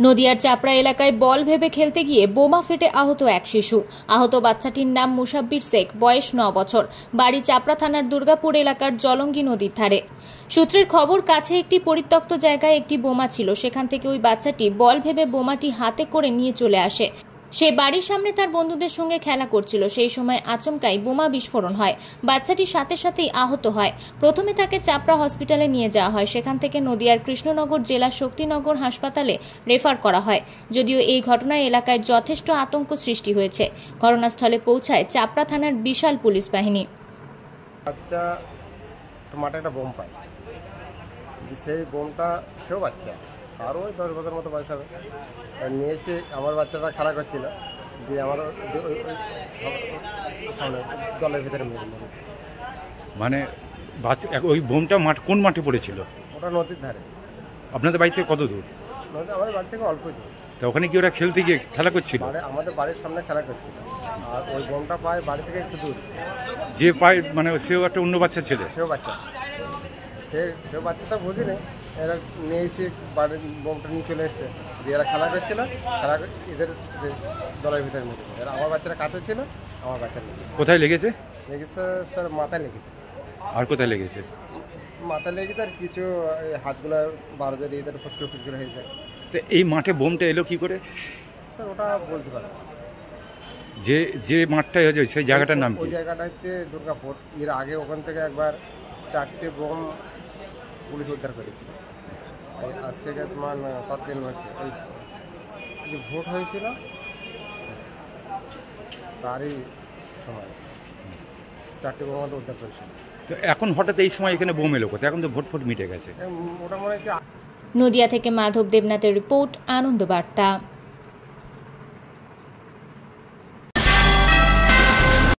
নদিয়ার চাপড়া এলাকায় বল ভেবে খেলতে গিয়ে বোমা ফেটে আহত এক শিশু। আহত বাচ্চাটির নাম মুসাব্বির শেখ, বয়স 9 বছর। বাড়ি চাপড়া থানার দুর্গাপুর এলাকার জলঙ্গি নদীর ধারে। সূত্রের খবর, কাছে একটি পরিত্যক্ত জায়গায় একটি বোমা ছিল। সেখান থেকে ওই বাচ্চাটি বল ভেবে বোমাটি হাতে করে নিয়ে চলে আসে। সে বাড়ির সামনে তার বন্ধুদের সঙ্গে খেলা করছিল। সেই সময় আচমকাই বোমা বিস্ফোরণ হয়। বাচ্চাটি সাথে সাথেই আহত হয়। প্রথমে তাকে চাপড়া হসপিটালে নিয়ে যাওয়া হয়। সেখান থেকে নদিয়ার কৃষ্ণনগর জেলার শক্তিনগর হাসপাতালে রেফার করা হয়। যদিও এই ঘটনায় এলাকায় যথেষ্ট আতঙ্ক সৃষ্টি হয়েছে। ঘটনাস্থলে পৌঁছায় চাপড়া থানার বিশাল পুলিশ বাহিনী। বাচ্চা মাঠে একটা বোম পায়, সেই বোমটা সেও বাচ্চা, আরও ওই 10 বছর মতো বয়স হবে। নিয়ে এসে আমার বাচ্চাটা খেলা করছিল, দিয়ে আমার সামনে দলের ভিতরে মেরেছে। মানে বাচ্চা ওই বোমটা কোন মাঠে পড়েছিল? ওটা নদীর ধারে। আপনাদের বাড়ি থেকে কত দূর? আমাদের বাড়ি থেকে অল্প দূর। তা ওখানে কি ওরা খেলতে গিয়ে খেলা করছিল? আমাদের বাড়ির সামনে খেলা করছিল, আর ওই বোমটা পায় বাড়ি থেকে একটু দূর। যে পায় মানে সেও একটা অন্য বাচ্চা ছেলে? সেও বাচ্চা, সেও বাচ্চাটা বুঝিনি। এরা নিয়ে এসে বাড়ির বোমটা নিয়ে চলে এসছে, দিয়ে এরা খেলা করছিল। এদের দলের ভিতরে নিয়ে এরা, আমার বাচ্চারা কাছে ছিল, আমার বাচ্চা কোথায় লেগেছে? লেগেছে স্যার মাথায় লেগেছে। আর কোথায় লেগেছে? মাথায় লেগেছে, আর কিছু হাতগুলো বারো জড়িয়ে এদের ফুসকুড়ে হয়েছে। তো এই মাঠে বোমটা এলো কি করে? স্যার ওটা বলতে পারে। যে মাঠটা হয়েছে সেই জায়গাটার নাম কি? ওই জায়গাটা হচ্ছে দুর্গাপুর। এর আগে ওখান থেকে একবার 4টে বোম পুলিশ উদ্ধার করেছিল। আজ থেকে তোমার কতদিন হচ্ছে, ওই যে ভোট হয়েছিল তারই সময় 4টে বোম উদ্ধার করেছিল। তো এখন হঠাৎ এই সময় এখানে বোম এলো কোথায়? এখন তো ভোট মিটে গেছে। ওটা মনে হয় কি। নদিয়া থেকে মাধব দেবনাথের রিপোর্ট, আনন্দ বার্তা।